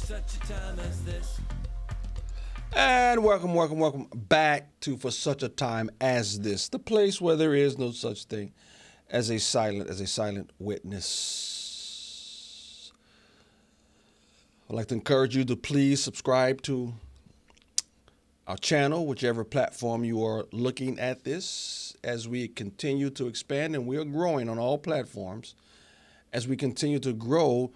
such a time as this. And welcome back to For Such a Time as This, the place where there is no such thing as a silent witness. I'd like to encourage you to please subscribe to our channel, whichever platform you are looking at this, as we continue to expand, and we are growing on all platforms. As we continue to grow,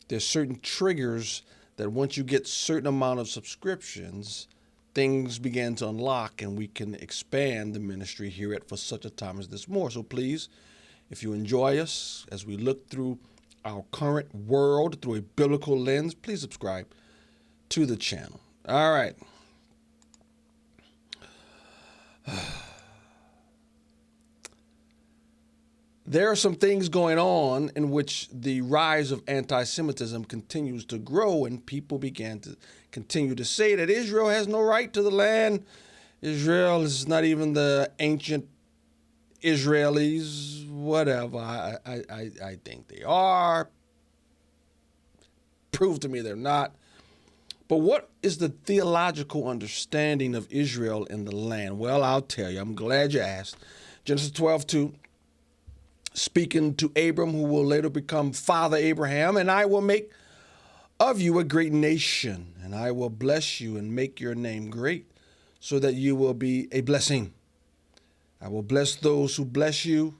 there's certain triggers that once you get certain amount of subscriptions, things begin to unlock and we can expand the ministry here at For Such a Time as This more. So please, if you enjoy us as we look through our current world through a biblical lens, please subscribe to the channel. All right. There are some things going on in which the rise of anti-Semitism continues to grow, and people began to continue to say that Israel has no right to the land. Israel is not even the ancient Israelis, whatever. I think they are. Prove to me they're not. But what is the theological understanding of Israel in the land? Well, I'll tell you. I'm glad you asked. Genesis 12:2. Speaking to Abram, who will later become Father Abraham, and I will make of you a great nation, and I will bless you and make your name great, so that you will be a blessing. I will bless those who bless you,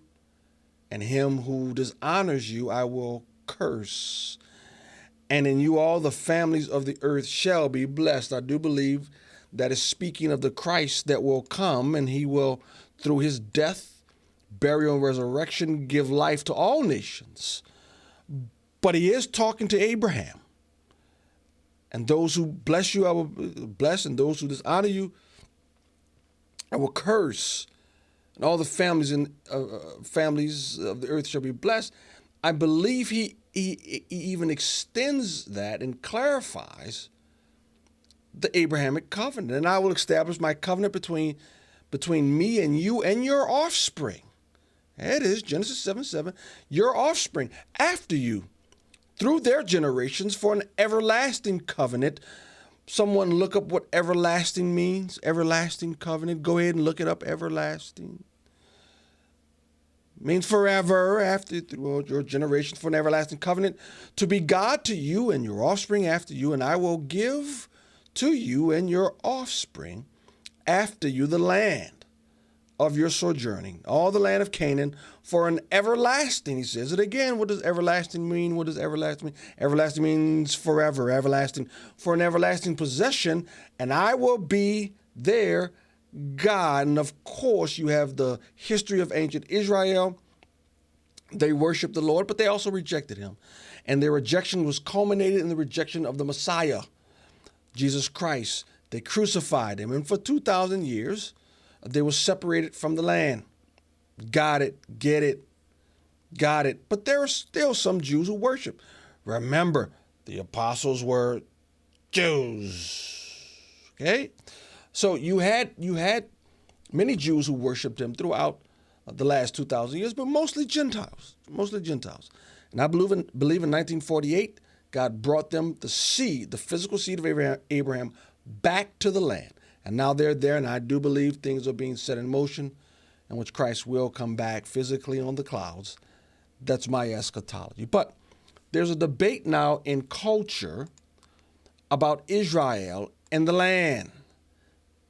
and him who dishonors you I will curse. And in you all the families of the earth shall be blessed. I do believe that is speaking of the Christ that will come, and he will, through his death, burial, and resurrection, give life to all nations. But he is talking to Abraham. And those who bless you, I will bless, and those who dishonor you, I will curse. And all the families of the earth shall be blessed. I believe he even extends that and clarifies the Abrahamic covenant. And I will establish my covenant between me and you and your offspring. It is Genesis 7:7. Your offspring after you, through their generations, for an everlasting covenant. Someone look up what everlasting means. Everlasting covenant. Go ahead and look it up. Everlasting means forever, after throughout your generations, for an everlasting covenant, to be God to you and your offspring after you, and I will give to you and your offspring after you the land of your sojourning, all the land of Canaan, for an everlasting, he says it again. What does everlasting mean? What does everlasting mean? Everlasting means forever, everlasting, for an everlasting possession, and I will be their God. And of course, you have the history of ancient Israel. They worshiped the Lord, but they also rejected him. And their rejection was culminated in the rejection of the Messiah, Jesus Christ. They crucified him, and for 2,000 years, they were separated from the land. Got it, get it, got it. But there are still some Jews who worship. Remember, the apostles were Jews. Okay? So you had many Jews who worshiped him throughout the last 2,000 years, but mostly Gentiles. And I believe in 1948, God brought them the physical seed of Abraham back to the land. And now they're there, and I do believe things are being set in motion in which Christ will come back physically on the clouds. That's my eschatology. But there's a debate now in culture about Israel and the land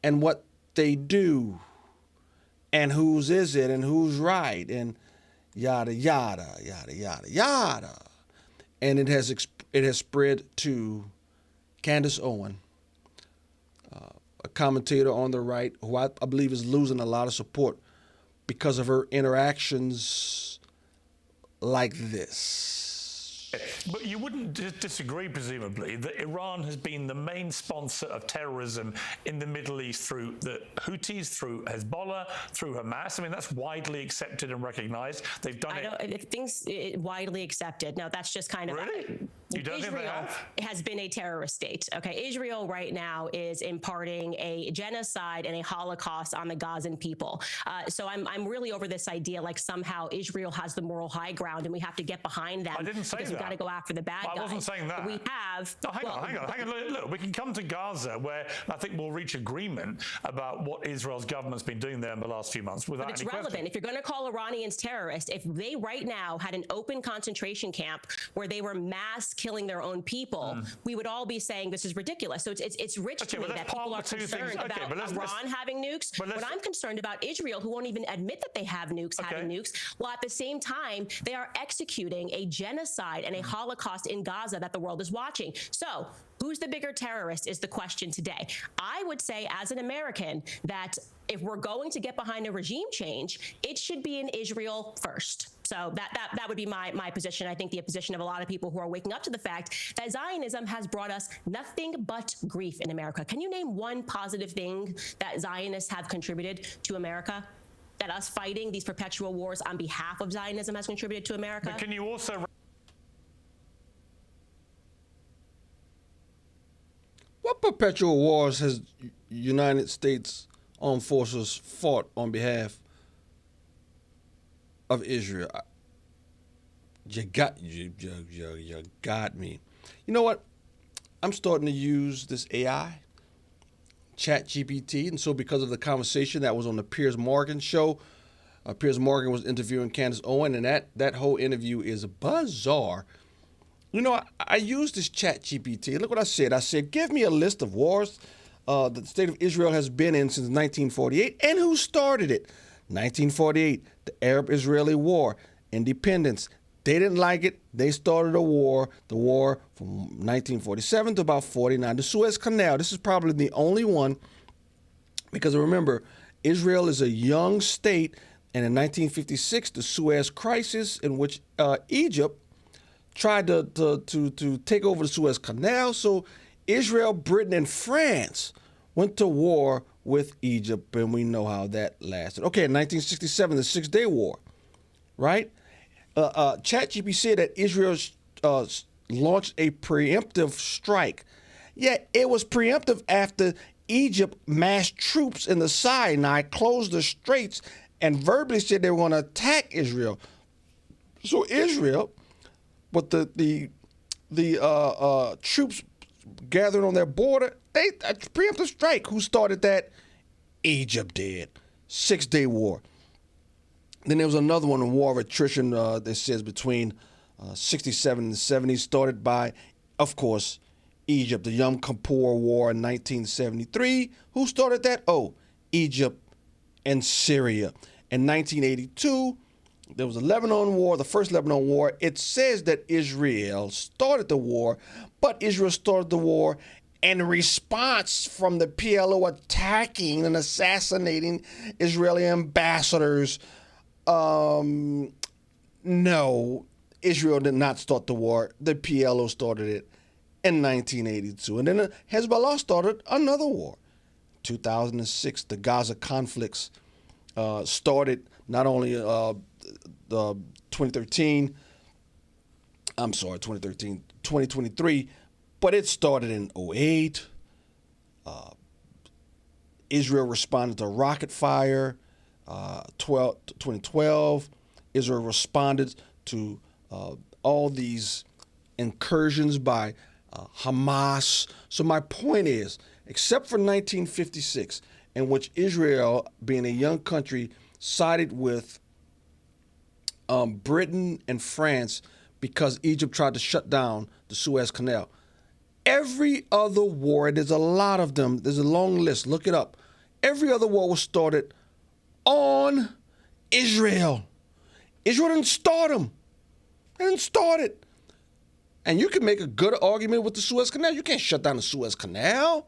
and what they do and whose is it and who's right and yada, yada, yada, yada, yada. And it has spread to Candace Owens, a commentator on the right, who I believe is losing a lot of support because of her interactions like this. But you wouldn't disagree, presumably, that Iran has been the main sponsor of terrorism in the Middle East through the Houthis, through Hezbollah, through Hamas. I mean, that's widely accepted and recognized. They've done it. Things widely accepted. No, that's just kind of, really? You don't think they Israel have? has been a terrorist state. Okay, Israel right now is imparting a genocide and a Holocaust on the Gazan people. So I'm really over this idea like somehow Israel has the moral high ground and we have to get behind them. I didn't say because that. we've got to go after the bad guys. I wasn't saying that. We have. No, hang on. Look, we can come to Gaza, where I think we'll reach agreement about what Israel's government's been doing there in the last few months without But it's any relevant. question. If you're going to call Iranians terrorists, if they right now had an open concentration camp where they were mass killing their own people, we would all be saying this is ridiculous. So it's rich to me that people are concerned about Iran having nukes. What I'm concerned about Israel, who won't even admit that they have nukes, having nukes, while at the same time they are executing a genocide and a Holocaust in Gaza that the world is watching. So who's the bigger terrorist is the question today. I would say as an American that if we're going to get behind a regime change, it should be in Israel first. So that would be my position. I think the position of a lot of people who are waking up to the fact that Zionism has brought us nothing but grief in America. Can you name one positive thing that Zionists have contributed to America? That us fighting these perpetual wars on behalf of Zionism has contributed to America? But can you also... What perpetual wars has United States Armed Forces fought on behalf of Israel? You got me. You know what? I'm starting to use this AI, ChatGPT, and so because of the conversation that was on the Piers Morgan show, Piers Morgan was interviewing Candace Owens, and that whole interview is bizarre. You know, I used this ChatGPT. Look what I said. I said, give me a list of wars that the state of Israel has been in since 1948 and who started it. 1948, the Arab-Israeli War, independence. They didn't like it. They started a war, the war from 1947 to about 49. The Suez Canal, this is probably the only one, because remember, Israel is a young state, and in 1956, the Suez Crisis, in which Egypt tried to take over the Suez Canal. So Israel, Britain, and France went to war with Egypt, and we know how that lasted. Okay, in 1967, the Six-Day War, right? ChatGPT said that Israel launched a preemptive strike. Yeah, it was preemptive after Egypt massed troops in the Sinai, closed the straits, and verbally said they were going to attack Israel. So Israel, with the troops gathering on their border, they preemptive strike. Who started that? Egypt did. Six-Day War. Then there was another one, a war of attrition that says between 67 and 70, started by, of course, Egypt. The Yom Kippur War in 1973. Who started that? Oh, Egypt and Syria. In 1982, there was a Lebanon War, the first Lebanon War. It says that Israel started the war, but Israel started the war in response from the PLO attacking and assassinating Israeli ambassadors. No, Israel did not start the war. The PLO started it in 1982. And then Hezbollah started another war. 2006, the Gaza conflicts started not only 2023, but it started in 2008. Israel responded to rocket fire. 2012, Israel responded to all these incursions by Hamas. So my point is, except for 1956, in which Israel, being a young country, sided with Britain and France because Egypt tried to shut down the Suez Canal. Every other war, there's a lot of them, there's a long list, look it up. Every other war was started on Israel. Israel didn't start them. They didn't start it. And you can make a good argument with the Suez Canal. You can't shut down the Suez Canal.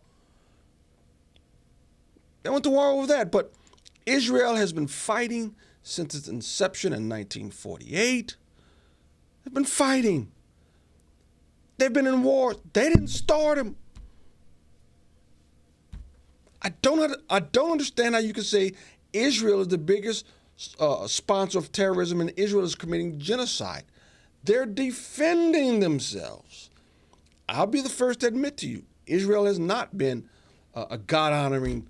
They went to war over that. But Israel has been fighting since its inception in 1948. They've been fighting. They've been in war. They didn't start them. I don't understand how you can say Israel is the biggest sponsor of terrorism and Israel is committing genocide. They're defending themselves. I'll be the first to admit to you, Israel has not been a God-honoring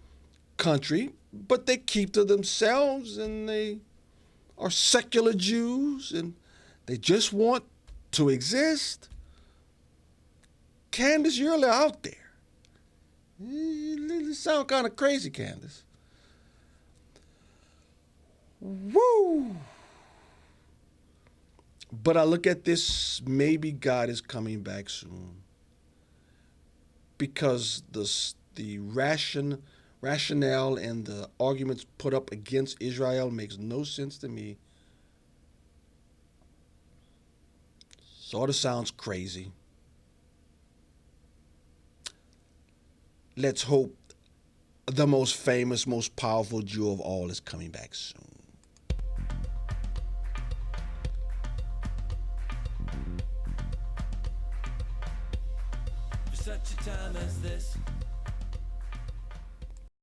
country, but they keep to themselves, and they are secular Jews, and they just want to exist. Candace, you're out there. You sound kind of crazy, Candace. Woo! But I look at this, maybe God is coming back soon. Because the rationale and the arguments put up against Israel makes no sense to me. Sort of sounds crazy. Let's hope the most famous, most powerful Jew of all is coming back soon. For such a time as this,